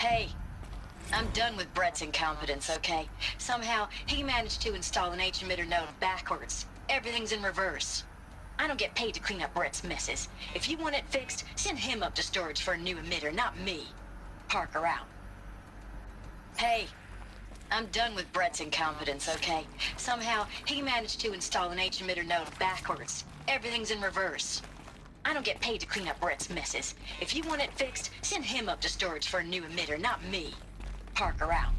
Hey, I'm done with Brett's incompetence, okay? Somehow, he managed to install an H-emitter node backwards. Everything's in reverse. I don't get paid to clean up Brett's messes. If you want it fixed, send him up to storage for a new emitter, not me. Parker out. Hey, I'm done with Brett's incompetence, okay? Somehow, he managed to install an H-emitter node backwards. Everything's in reverse. I don't get paid to clean up Brett's messes. If you want it fixed, send him up to storage for a new emitter, not me. Parker out.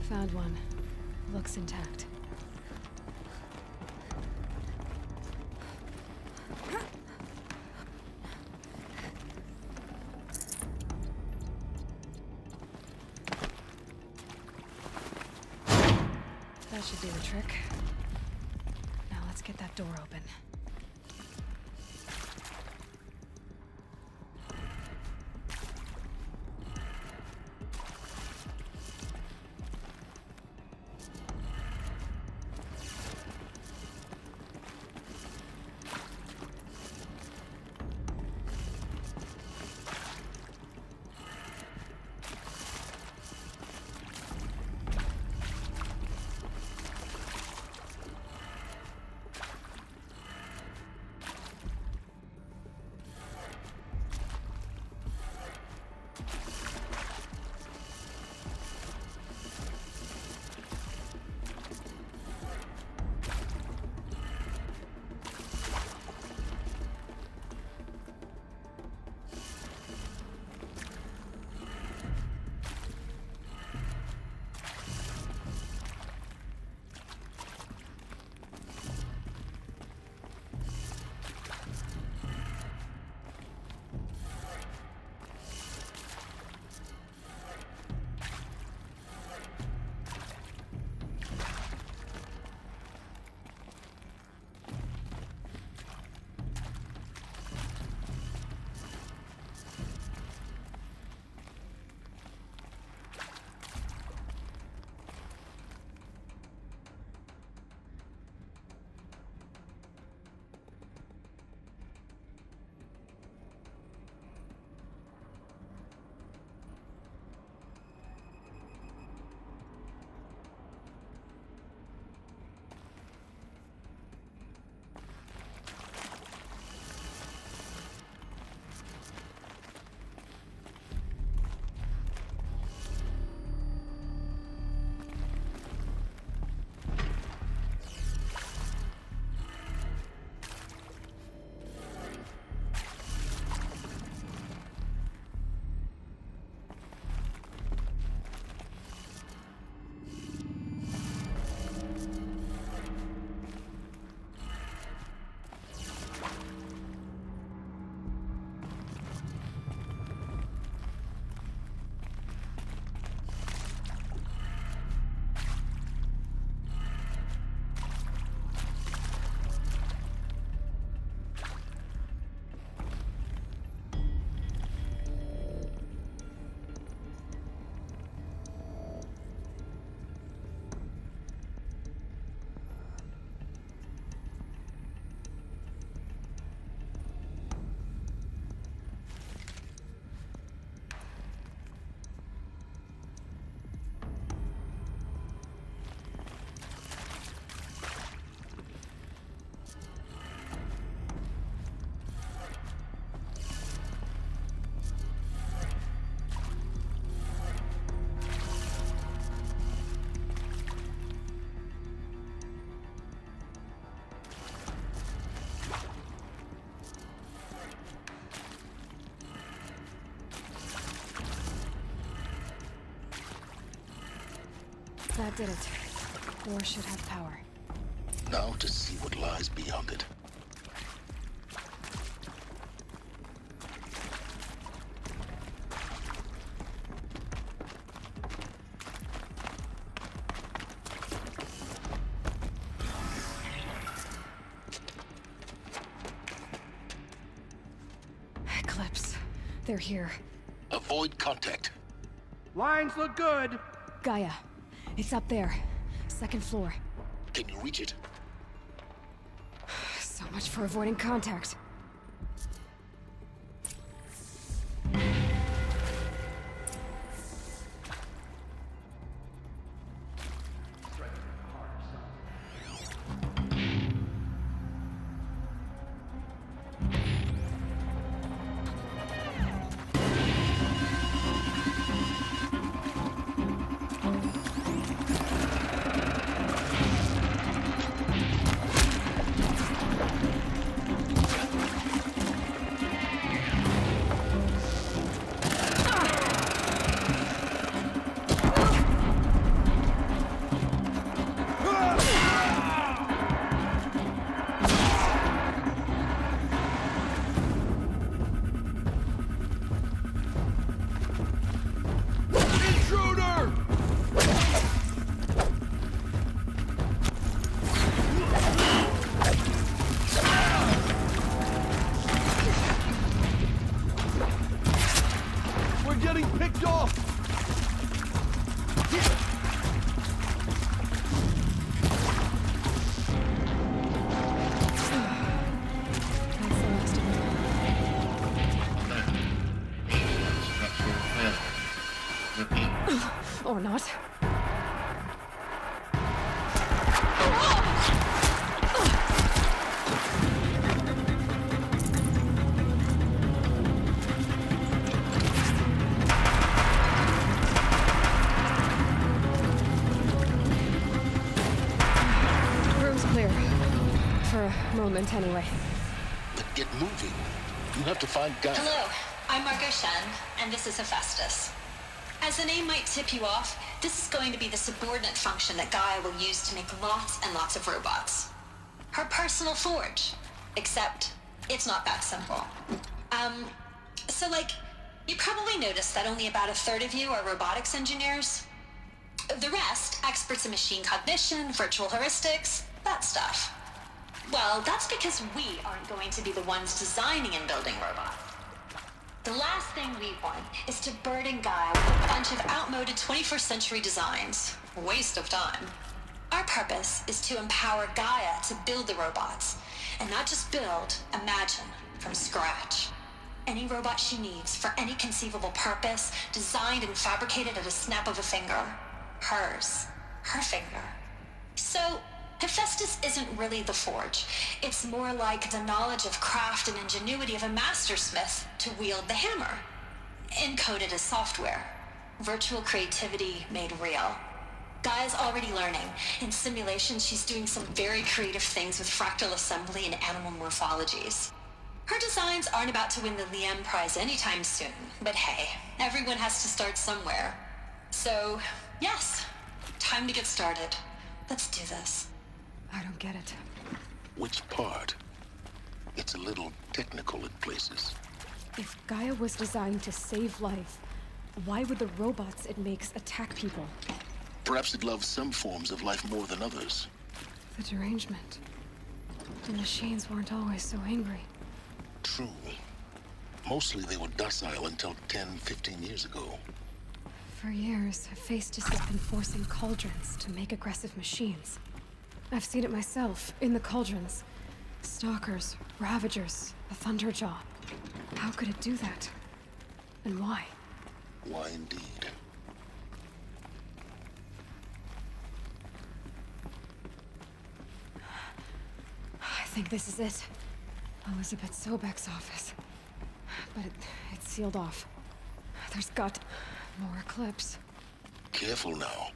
Found one. Looks intact. That should do the trick. Now let's get that door open. That did it. Door should have power. Now to see what lies beyond it. Eclipse. They're here. Avoid contact. Lines look good. Gaia. It's up there. Second floor. Can you reach it? So much for avoiding contact. Or not. Room's clear. For a moment, anyway. But get moving. You have to find Gaia. Hello, I'm Margot Shen, and this is Hephaestus. As the name might tip you off, this is going to be the subordinate function that Gaia will use to make lots and lots of robots. Her personal forge. Except, it's not that simple. You probably noticed that only about a third of you are robotics engineers. The rest, experts in machine cognition, virtual heuristics, that stuff. Well, that's because we aren't going to be the ones designing and building robots. The last thing we want is to burden Gaia with a bunch of outmoded 21st century designs. Waste of time. Our purpose is to empower Gaia to build the robots. And not just build, imagine, from scratch. Any robot she needs for any conceivable purpose, designed and fabricated at a snap of a finger. Hers. Her finger. So, Hephaestus isn't really the forge. It's more like the knowledge of craft and ingenuity of a mastersmith to wield the hammer. Encoded as software. Virtual creativity made real. Gaia's already learning. In simulations, she's doing some very creative things with fractal assembly and animal morphologies. Her designs aren't about to win the Liam Prize anytime soon, but hey, everyone has to start somewhere. So, yes, time to get started. Let's do this. I don't get it. Which part? It's a little technical in places. If Gaia was designed to save life, why would the robots it makes attack people? Perhaps it loves some forms of life more than others. The derangement. The machines weren't always so angry. True. Mostly they were docile until 10, 15 years ago. For years, Hephaestus has been forcing cauldrons to make aggressive machines. I've seen it myself, in the cauldrons. Stalkers, Ravagers, a Thunderjaw. How could it do that? And why? Why indeed? I think this is it. Elizabeth Sobek's office. But it's sealed off. There's got more Eclipse. Careful now.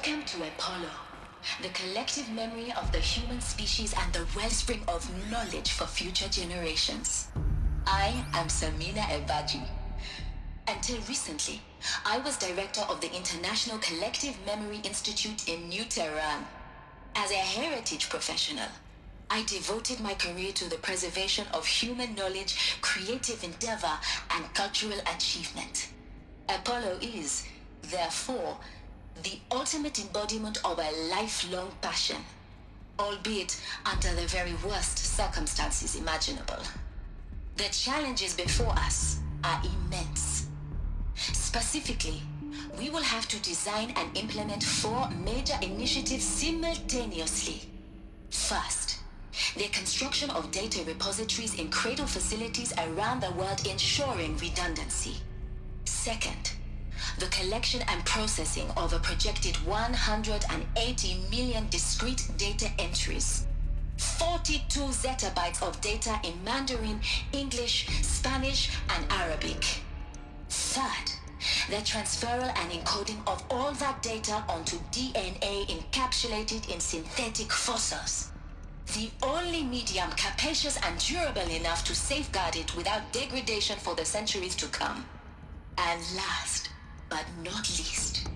Welcome to Apollo, the collective memory of the human species and the wellspring of knowledge for future generations. I am Samina Ebaji. Until recently, I was director of the International Collective Memory Institute in New Tehran. As a heritage professional, I devoted my career to the preservation of human knowledge, creative endeavor, and cultural achievement. Apollo is, therefore, the ultimate embodiment of a lifelong passion, albeit under the very worst circumstances imaginable. The challenges before us are immense. Specifically, we will have to design and implement 4 major initiatives simultaneously. First, the construction of data repositories in cradle facilities around the world ensuring redundancy. Second, the collection and processing of a projected 180 million discrete data entries. 42 zettabytes of data in Mandarin, English, Spanish, and Arabic. Third, the transferal and encoding of all that data onto DNA encapsulated in synthetic fossils. The only medium capacious and durable enough to safeguard it without degradation for the centuries to come. And last, but not least,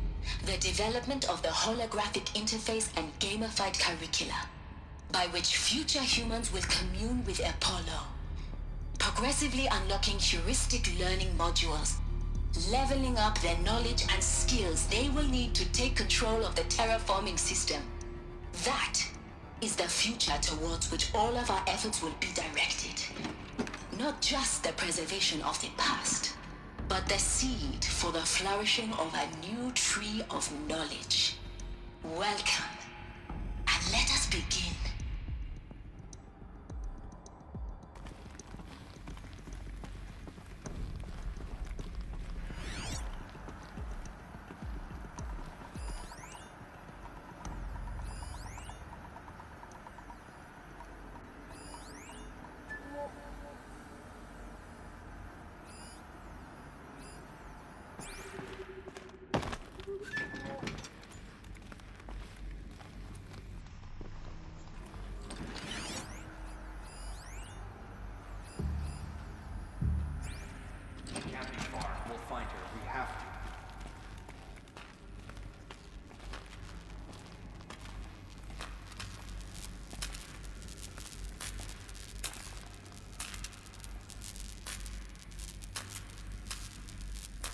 the development of the holographic interface and gamified curricula, by which future humans will commune with Apollo, progressively unlocking heuristic learning modules, leveling up their knowledge and skills they will need to take control of the terraforming system. That is the future towards which all of our efforts will be directed. Not just the preservation of the past, but the seed for the flourishing of a new tree of knowledge. Welcome, and let us begin.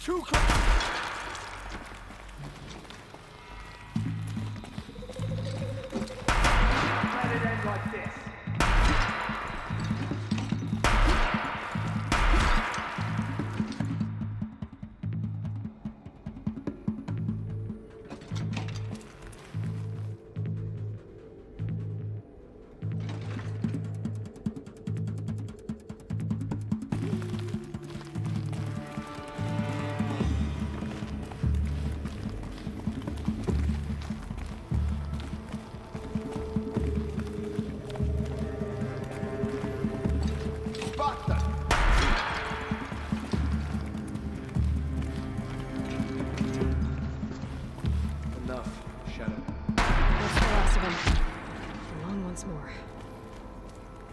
Too close. Let it end like this.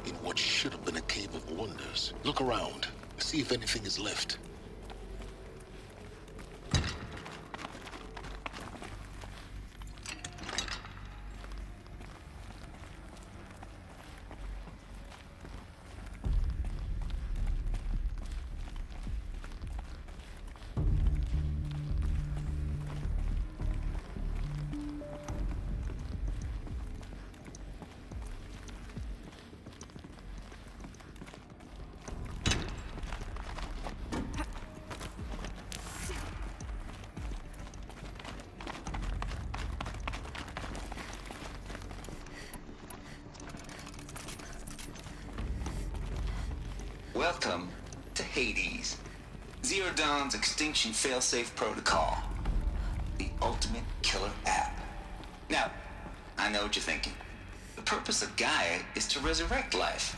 In what should have been a cave of wonders. Look around. See if anything is left. Welcome to Hades, Zero Dawn's extinction failsafe protocol, the ultimate killer app. Now, I know what you're thinking. The purpose of Gaia is to resurrect life.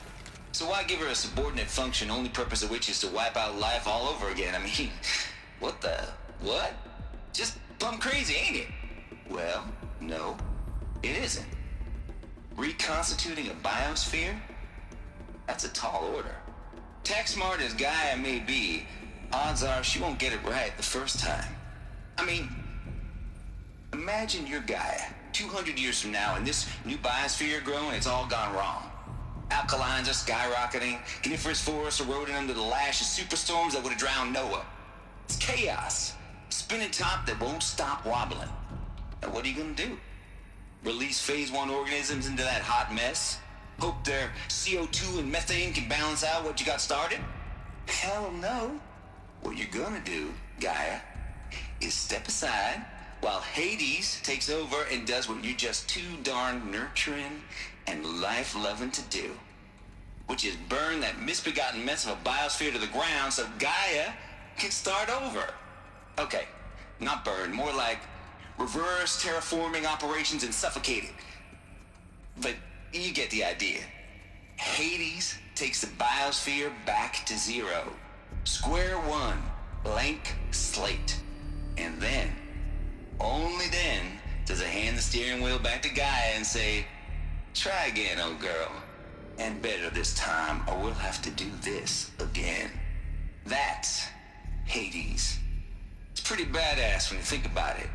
So why give her a subordinate function, only purpose of which is to wipe out life all over again? I mean, what? Just plumb crazy, ain't it? Well, no, it isn't. Reconstituting a biosphere? That's a tall order. Tech smart as Gaia may be, odds are she won't get it right the first time. I mean, imagine you're Gaia, 200 years from now, and this new biosphere growing, it's all gone wrong. Alkalines are skyrocketing, coniferous forests eroding under the lash of superstorms that would have drowned Noah. It's chaos, spinning top that won't stop wobbling. Now what are you gonna do? Release phase 1 organisms into that hot mess? Hope their CO2 and methane can balance out what you got started? Hell no. What you're gonna do, Gaia, is step aside while Hades takes over and does what you're just too darn nurturing and life-loving to do, which is burn that misbegotten mess of a biosphere to the ground so Gaia can start over. Okay, not burn, more like reverse terraforming operations and suffocate it. But you get the idea. Hades takes the biosphere back to zero. Square one, blank slate. And then, only then, does it hand the steering wheel back to Gaia and say, try again, old girl. And better this time, or we'll have to do this again. That's Hades. It's pretty badass when you think about it.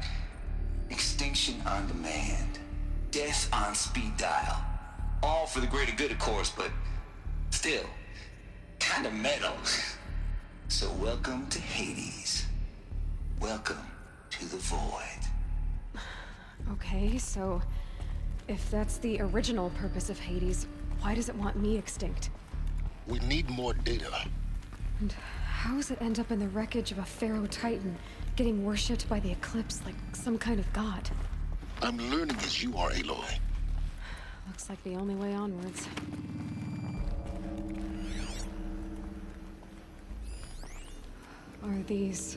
Extinction on demand. Death on speed dial. All for the greater good, of course, but still, kind of metal. So welcome to Hades. Welcome to the void. Okay, so if that's the original purpose of Hades, why does it want me extinct? We need more data. And how does it end up in the wreckage of a Pharaoh Titan, getting worshipped by the Eclipse like some kind of god? I'm learning as you are, Aloy. Looks like the only way onwards. Are these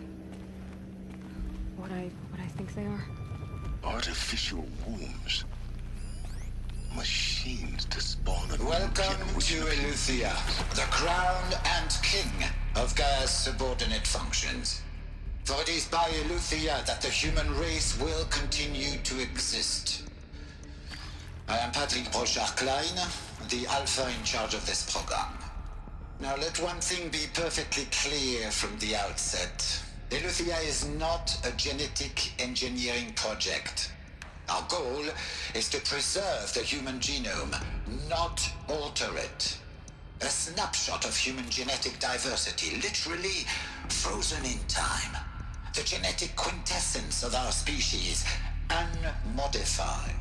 what I think they are? Artificial wombs. Machines to spawn a new Welcome to generation of Eleuthia, the crown and king of Gaia's subordinate functions. For it is by Eleuthia that the human race will continue to exist. I am Patrick Brochard-Klein, the Alpha in charge of this program. Now let one thing be perfectly clear from the outset. Eleuthia is not a genetic engineering project. Our goal is to preserve the human genome, not alter it. A snapshot of human genetic diversity, literally frozen in time. The genetic quintessence of our species, unmodified.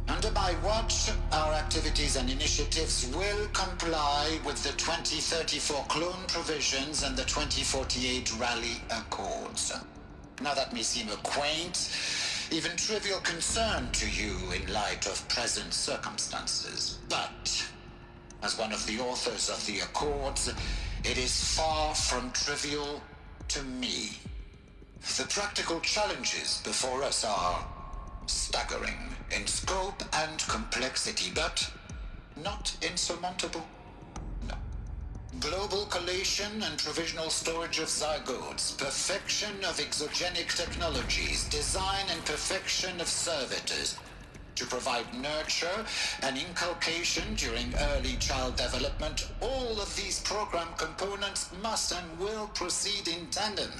Under my watch, our activities and initiatives will comply with the 2034 clone provisions and the 2048 Rally Accords. Now that may seem a quaint, even trivial concern to you in light of present circumstances, but as one of the authors of the Accords, it is far from trivial to me. The practical challenges before us are staggering in scope and complexity, but not insurmountable. No. Global collation and provisional storage of zygotes, perfection of exogenic technologies, design and perfection of servitors to provide nurture and inculcation during early child development. All of these program components must and will proceed in tandem.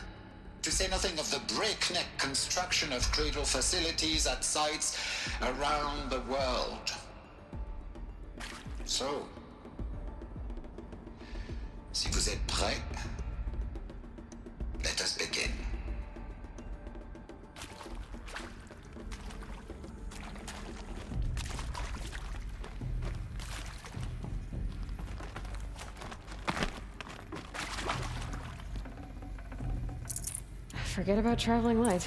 To say nothing of the breakneck construction of cradle facilities at sites around the world. So, si vous êtes prêts, let us begin. Forget about traveling light.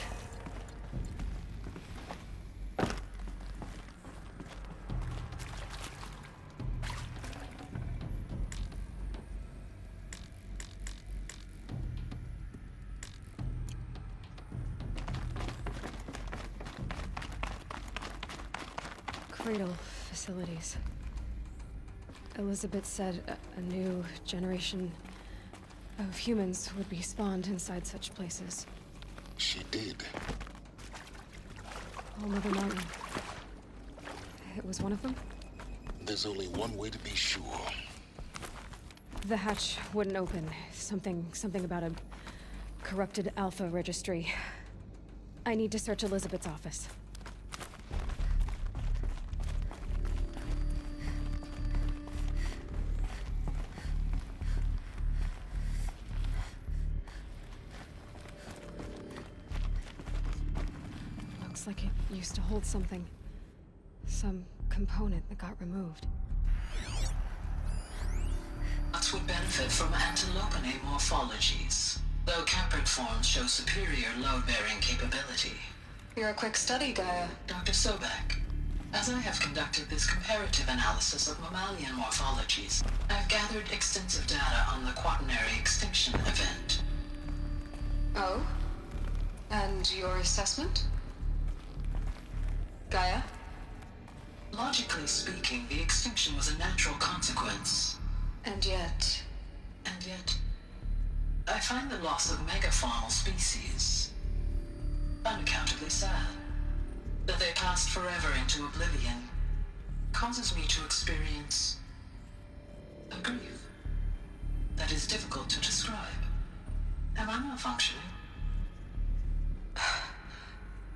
Cradle facilities. Elizabeth said a new generation of humans would be spawned inside such places. She did. Oh, Mother Martin. It was one of them? There's only one way to be sure. The hatch wouldn't open. Something about a corrupted Alpha registry. I need to search Elizabeth's office. Looks like it used to hold something. Some component that got removed. Bots would benefit from antilopinate morphologies, though caprid forms show superior load-bearing capability. You're a quick study, Gaia. Dr. Sobek, as I have conducted this comparative analysis of mammalian morphologies, I've gathered extensive data on the quaternary extinction event. Oh? And your assessment? Gaia? Logically speaking, the extinction was a natural consequence. And yet... And yet, I find the loss of megafaunal species unaccountably sad. That they passed forever into oblivion causes me to experience a grief that is difficult to describe. Am I malfunctioning?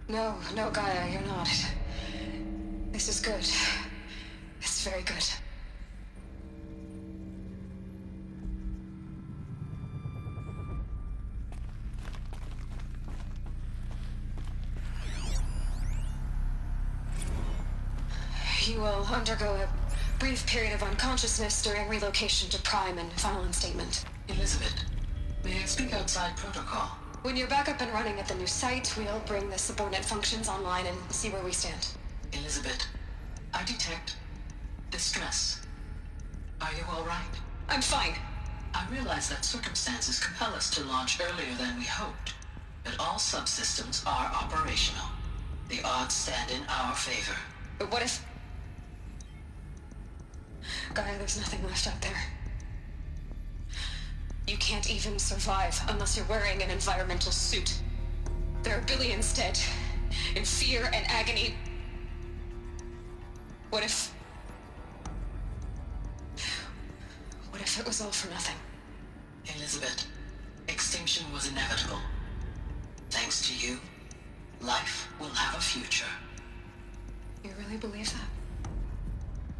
No, Gaia, you're not. This is good. It's very good. You will undergo a brief period of unconsciousness during relocation to Prime and final instatement. Elizabeth, may I speak outside protocol? When you're back up and running at the new site, we'll bring the subordinate functions online and see where we stand. Elizabeth, I detect distress. Are you all right? I'm fine. I realize that circumstances compel us to launch earlier than we hoped, but all subsystems are operational. The odds stand in our favor. But what if... Gaia, there's nothing left out there. You can't even survive unless you're wearing an environmental suit. There are billions dead, in fear and agony. What if it was all for nothing? Elizabeth, extinction was inevitable. Thanks to you, life will have a future. You really believe that?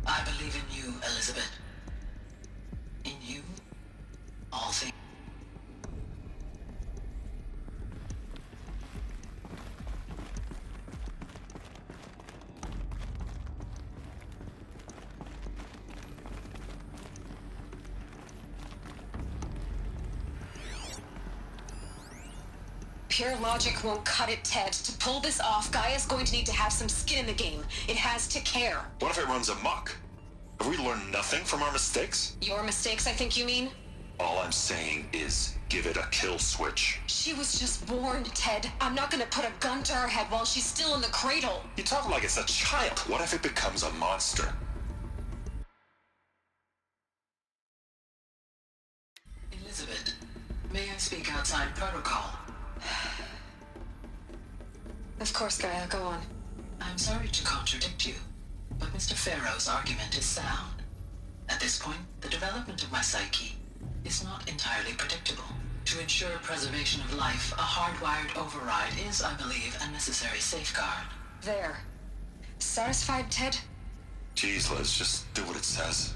I believe in you, Elizabeth. In you, all things. Pure logic won't cut it, Ted. To pull this off, Gaia's going to need to have some skin in the game. It has to care. What if it runs amok? Have we learned nothing from our mistakes? Your mistakes, I think you mean? All I'm saying is give it a kill switch. She was just born, Ted. I'm not gonna put a gun to her head while she's still in the cradle. You talk like it's a child. What if it becomes a monster? Elizabeth, may I speak outside protocol? Of course, Gaia, go on. I'm sorry to contradict you, but Mr. Farrow's argument is sound. At this point, the development of my psyche is not entirely predictable. To ensure preservation of life, a hardwired override is, I believe, a necessary safeguard. There. Satisfied, Ted? Jeez, Liz, just do what it says.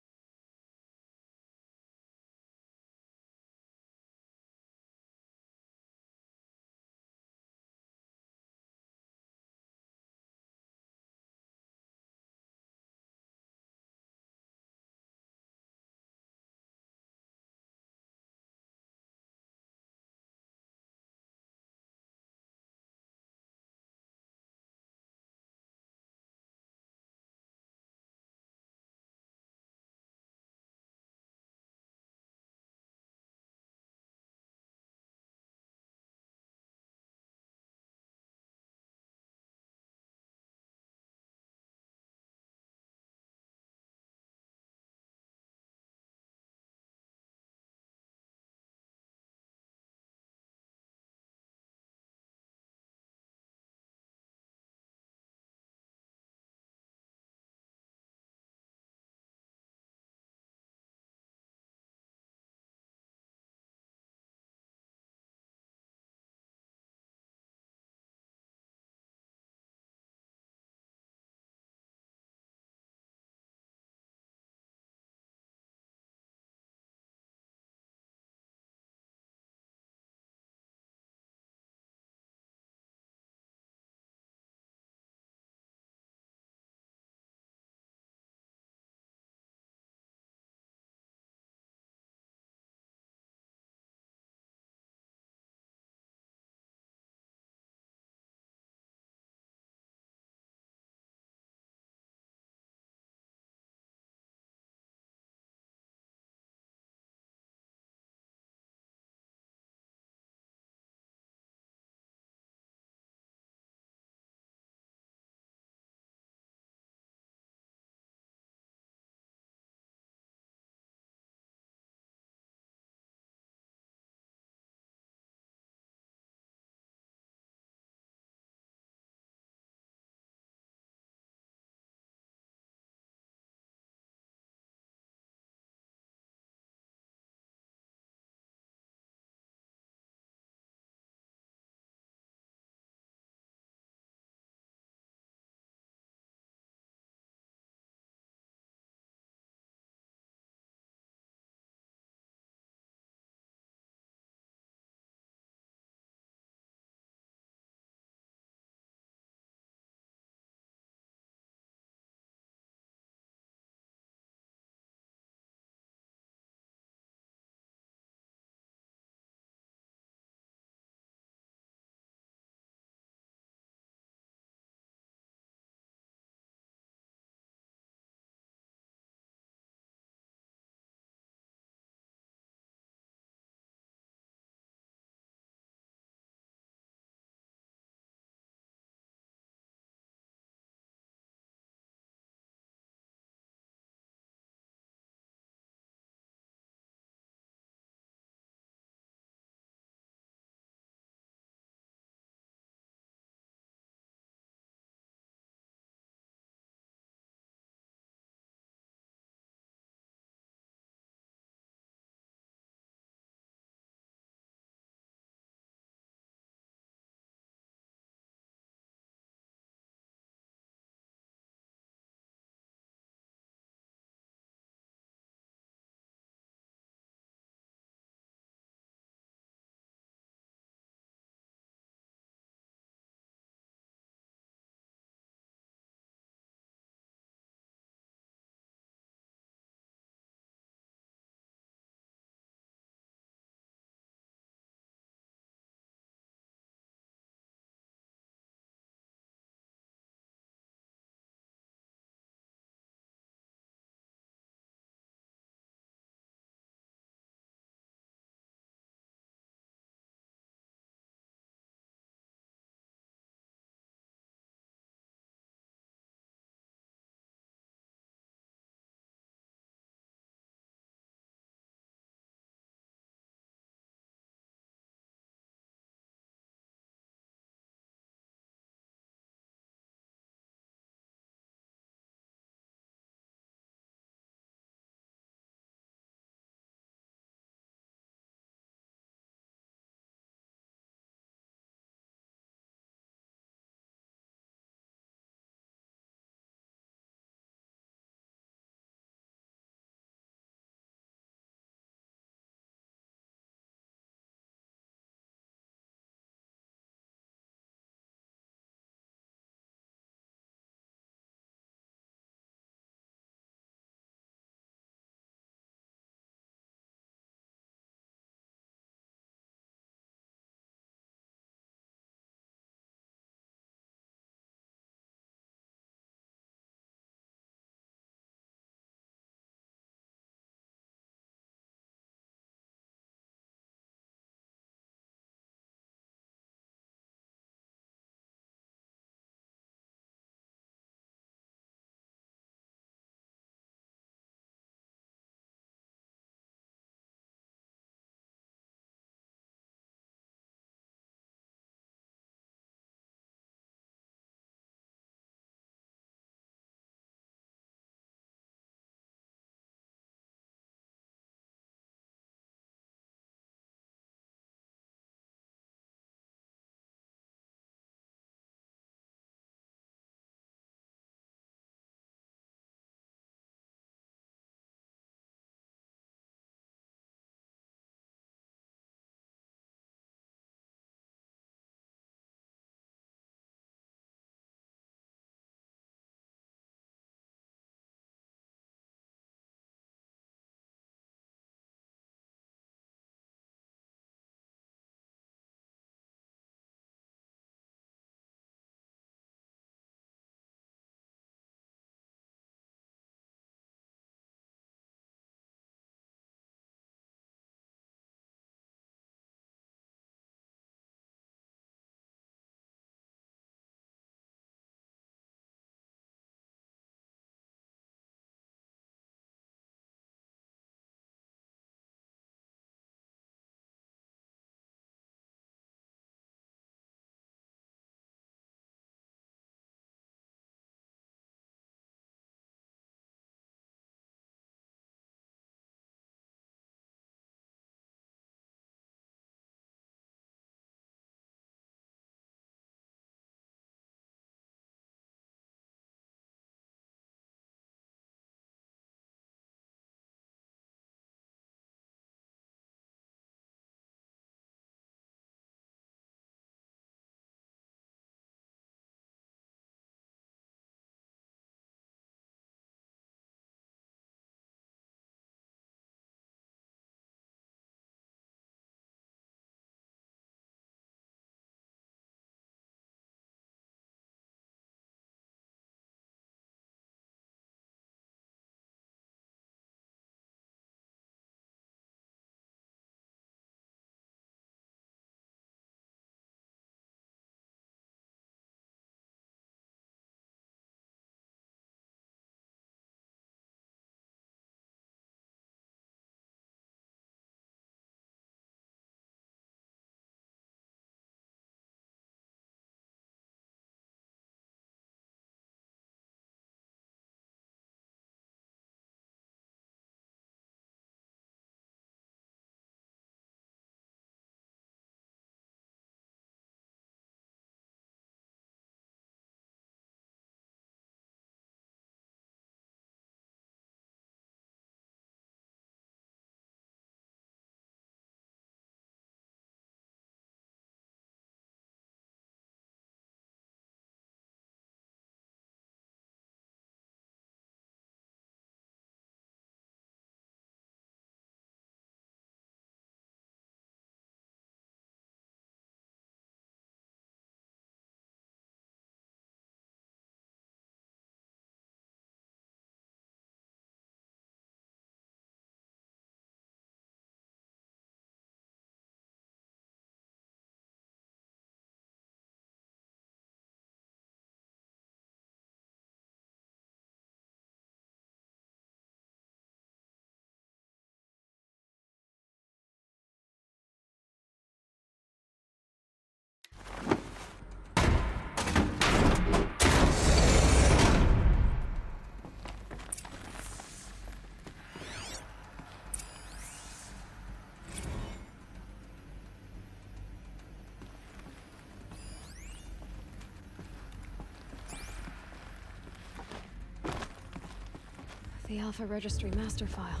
the Alpha Registry master file.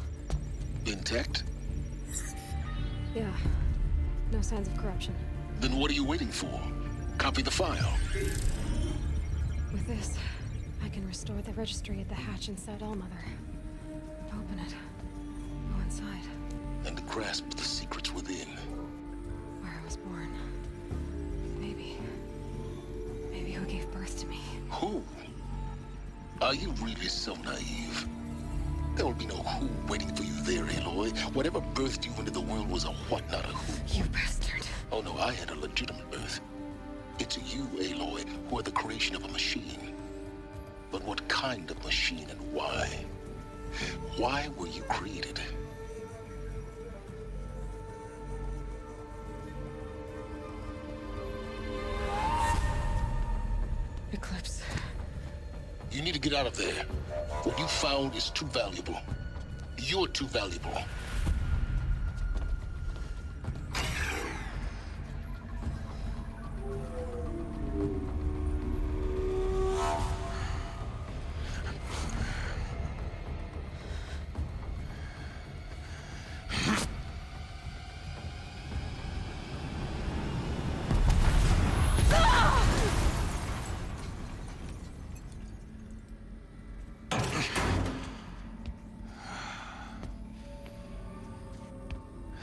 Intact? Yeah. No signs of corruption. Then what are you waiting for? Copy the file. With this, I can restore the registry at the hatch inside Allmother. Open it. Go inside. And grasp the secrets within. Where I was born. Maybe who gave birth to me. Who? Are you really so naive? There will be no who waiting for you there, Aloy. Whatever birthed you into the world was a what, not a who. You bastard. Oh no, I had a legitimate birth. It's you, Aloy, who are the creation of a machine. But what kind of machine and why? Why were you created? Eclipse. You need to get out of there. What you found is too valuable. You're too valuable.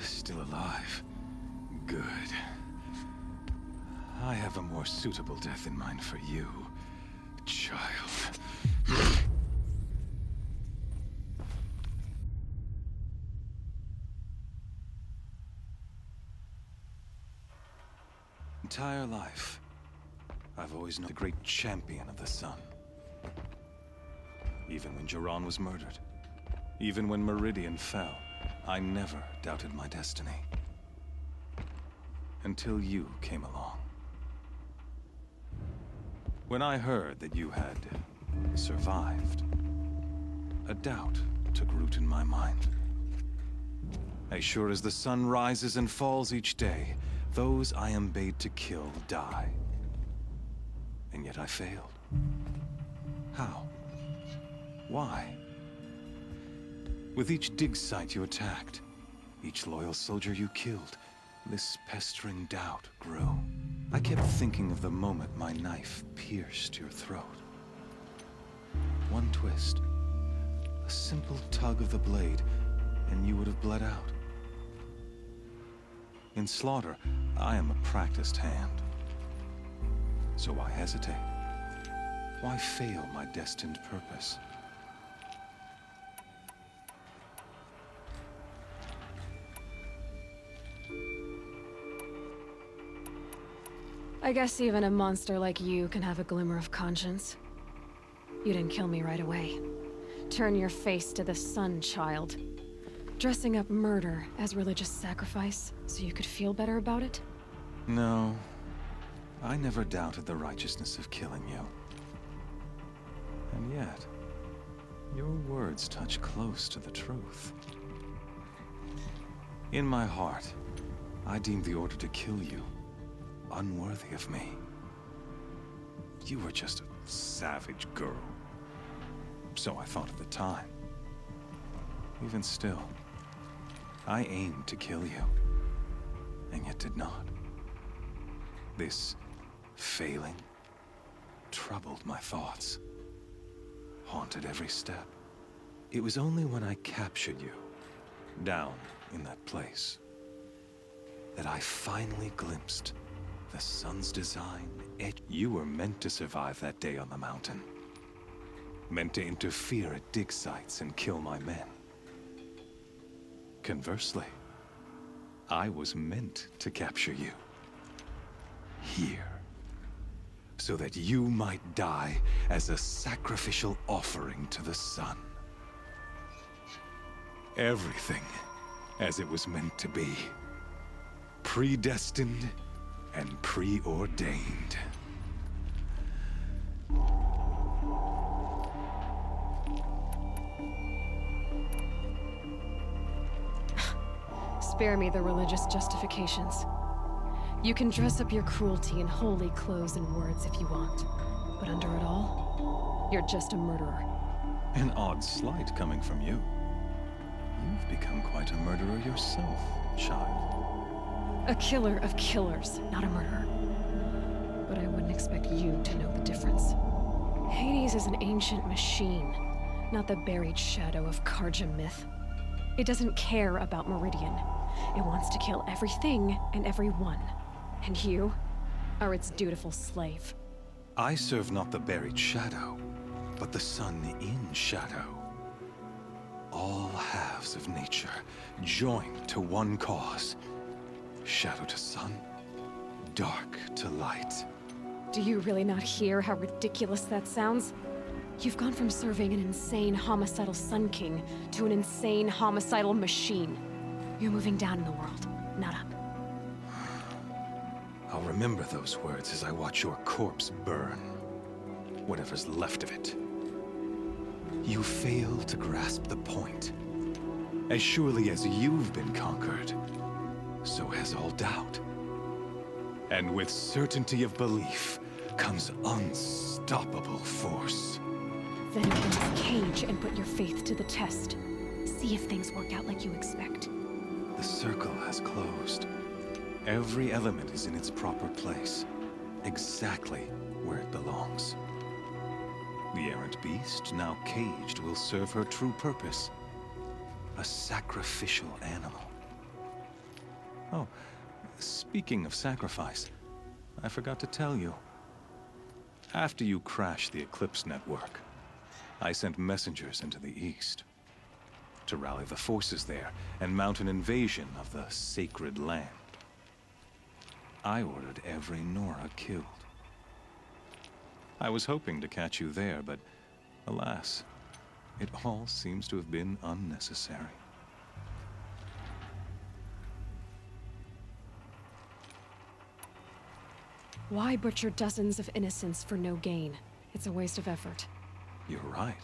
Still alive. Good. I have a more suitable death in mind for you, child. Entire life, I've always known the great champion of the sun. Even when Jiran was murdered, even when Meridian fell, I never doubted my destiny. Until you came along. When I heard that you had survived, a doubt took root in my mind. As sure as the sun rises and falls each day, those I am bade to kill die. And yet I failed. How? Why? With each dig site you attacked, each loyal soldier you killed, this pestering doubt grew. I kept thinking of the moment my knife pierced your throat. One twist, a simple tug of the blade, and you would have bled out. In slaughter, I am a practiced hand. So why hesitate? Why fail my destined purpose? I guess even a monster like you can have a glimmer of conscience. You didn't kill me right away. Turn your face to the sun, child. Dressing up murder as religious sacrifice so you could feel better about it? No. I never doubted the righteousness of killing you. And yet, your words touch close to the truth. In my heart, I deemed the order to kill you unworthy of me. You were just a savage girl. So I thought at the time. Even still, I aimed to kill you, and yet did not. This failing troubled my thoughts, haunted every step. It was only when I captured you, down in that place, that I finally glimpsed the sun's design. You were meant to survive that day on the mountain. Meant to interfere at dig sites and kill my men. Conversely, I was meant to capture you. Here. So that you might die as a sacrificial offering to the sun. Everything as it was meant to be. Predestined and preordained. Spare me the religious justifications. You can dress up your cruelty in holy clothes and words if you want. But under it all, you're just a murderer. An odd slight coming from you. You've become quite a murderer yourself, child. A killer of killers, not a murderer. But I wouldn't expect you to know the difference. Hades is an ancient machine, not the buried shadow of Karja myth. It doesn't care about Meridian. It wants to kill everything and everyone. And you are its dutiful slave. I serve not the buried shadow, but the sun in shadow. All halves of nature joined to one cause. Shadow to sun, dark to light. Do you really not hear how ridiculous that sounds? You've gone from serving an insane homicidal Sun King to an insane homicidal machine. You're moving down in the world, not up. I'll remember those words as I watch your corpse burn. Whatever's left of it. You fail to grasp the point. As surely as you've been conquered, so has all doubt. And with certainty of belief comes unstoppable force. Then open this cage and put your faith to the test. See if things work out like you expect. The circle has closed. Every element is in its proper place, exactly where it belongs. The errant beast, now caged, will serve her true purpose. A sacrificial animal. Oh, speaking of sacrifice, I forgot to tell you. After you crashed the Eclipse network, I sent messengers into the east to rally the forces there and mount an invasion of the sacred land. I ordered every Nora killed. I was hoping to catch you there, but alas, it all seems to have been unnecessary. Why butcher dozens of innocents for no gain? It's a waste of effort. You're right.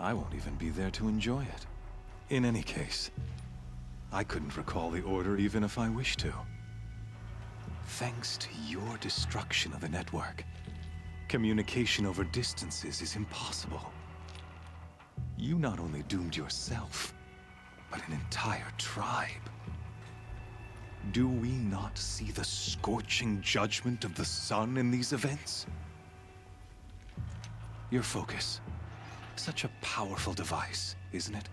I won't even be there to enjoy it. In any case, I couldn't recall the order even if I wished to. Thanks to your destruction of the network, communication over distances is impossible. You not only doomed yourself, but an entire tribe. Do we not see the scorching judgment of the sun in these events? Your focus. Such a powerful device, isn't it?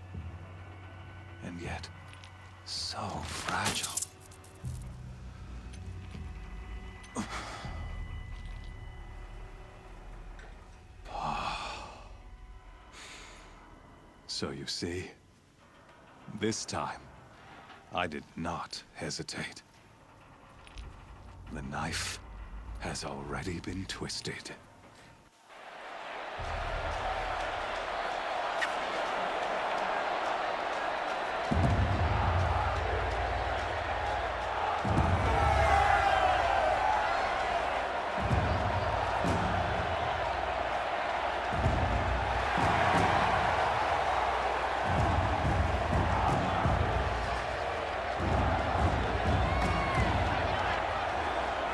And yet, so fragile. So you see, this time, I did not hesitate. The knife has already been twisted.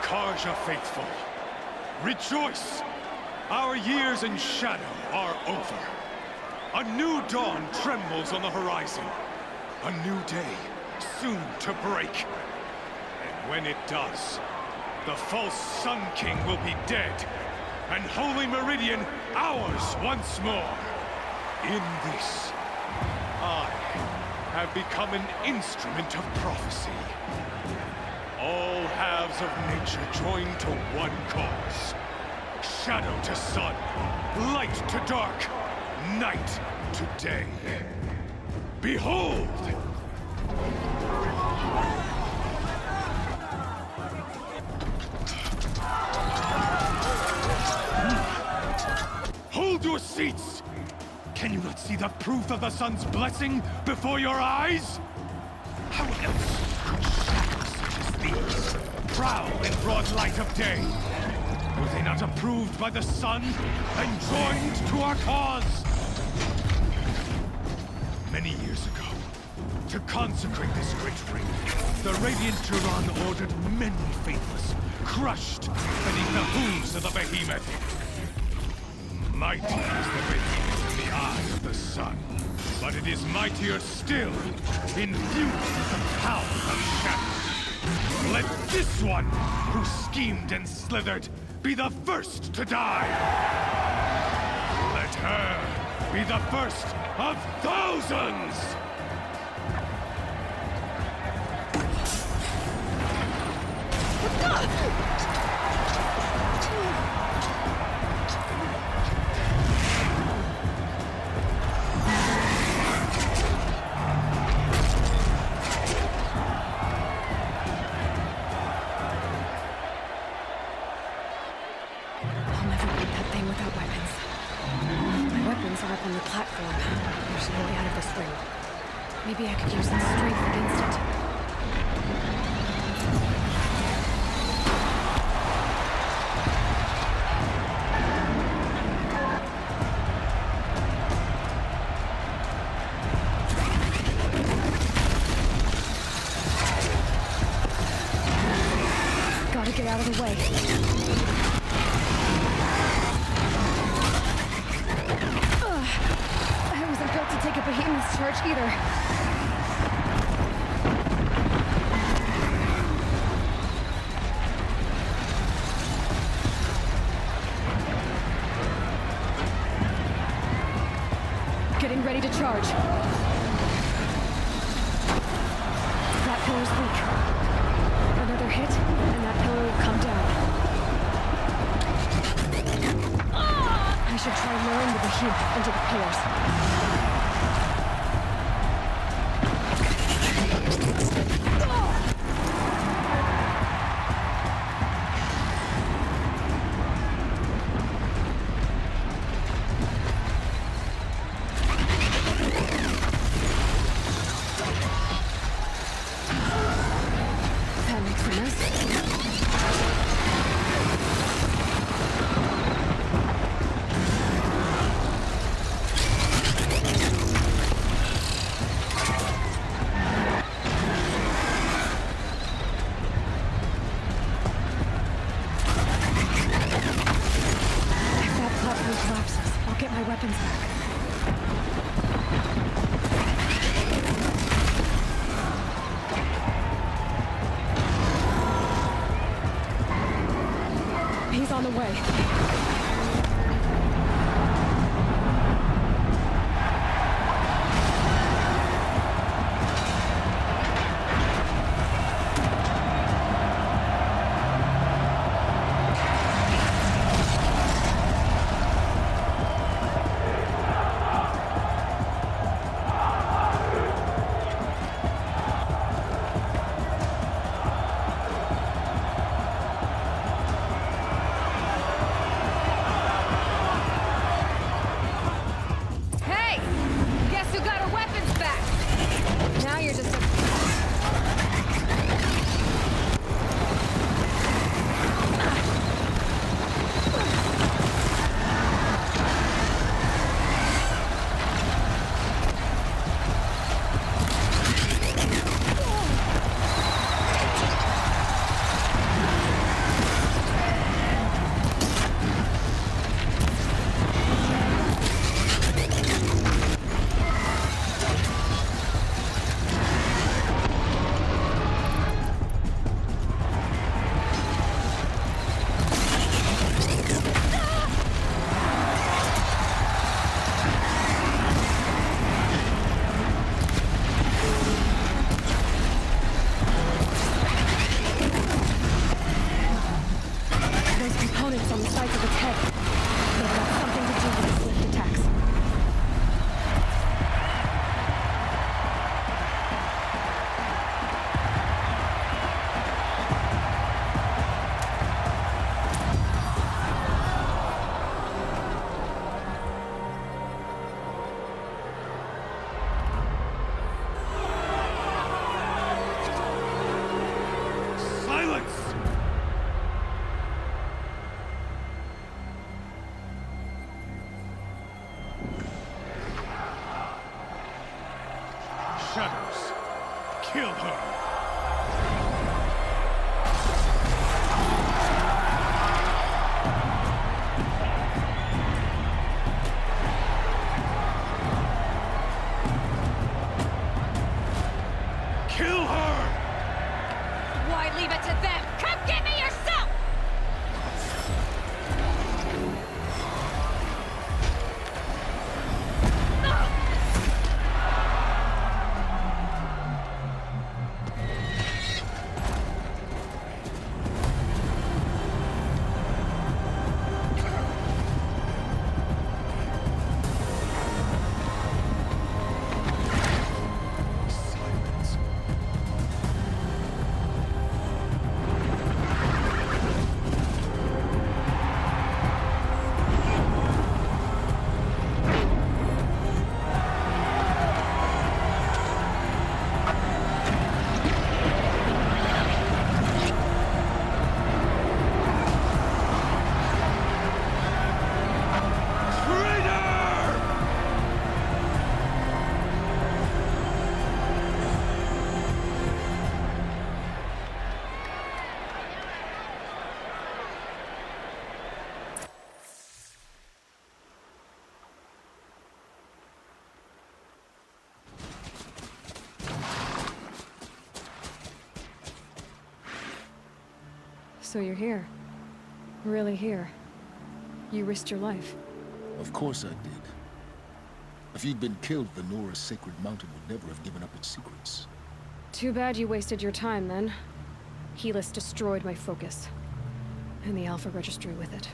Karja faithful, rejoice! Our years in shadow are over. A new dawn trembles on the horizon. A new day, soon to break. And when it does, the false Sun King will be dead, and Holy Meridian ours once more. In this, I have become an instrument of prophecy. All halves of nature joined to one cause. Shadow to sun, light to dark, night to day. Behold! Hold your seats! Can you not see the proof of the sun's blessing before your eyes? How else could shadows such as these prowl in broad light of day? Were they not approved by the sun and joined to our cause? Many years ago, to consecrate this great ring, the Radiant Turan ordered many faithless, crushed beneath the hooves of the behemoth. Mighty is the behemoth in the eye of the sun, but it is mightier still, infused with the power of shadow. Let this one, who schemed and slithered, be the first to die! Let her be the first of thousands! Maybe I could use some strength against it. Gotta get out of the way. I wasn't built to take a behemoth's charge either. Getting ready to charge. That pillar's weak. Another hit, and that pillar will come down. I should try lowering the behemoth into the pillars. He's on the way. So you're here. Really here. You risked your life. Of course I did. If you'd been killed, the Nora's sacred mountain would never have given up its secrets. Too bad you wasted your time, then. Helis destroyed my focus. And the Alpha Registry with it.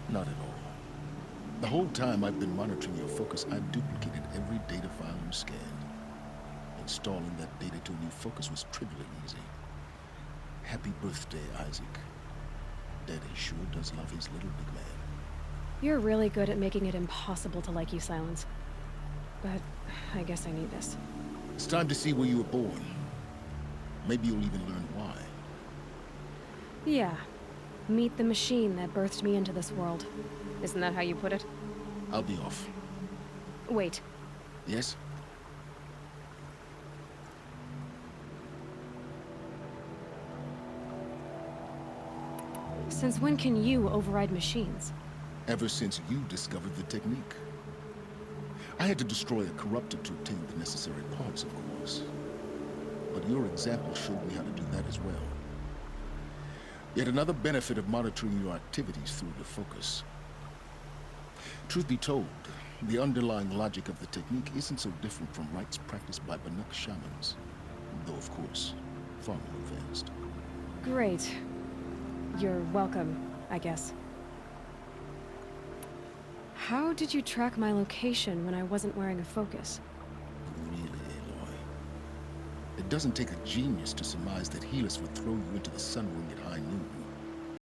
Not at all. The whole time I've been monitoring your focus, I've duplicated every data file you scanned. Installing that data to a new focus was trivially easy. Happy birthday, Isaac. Daddy sure does love his little big man. You're really good at making it impossible to like you, Silence. But I guess I need this. It's time to see where you were born. Maybe you'll even learn why. Yeah. Meet the machine that birthed me into this world. Isn't that how you put it? I'll be off. Wait. Yes? Since when can you override machines? Ever since you discovered the technique. I had to destroy a corruptor to obtain the necessary parts, of course. But your example showed me how to do that as well. Yet another benefit of monitoring your activities through the focus. Truth be told, the underlying logic of the technique isn't so different from rites practiced by Banuk shamans. Though, of course, far more advanced. Great. You're welcome, I guess. How did you track my location when I wasn't wearing a focus? Really, Aloy? It doesn't take a genius to surmise that Helis would throw you into the sun ring at high noon.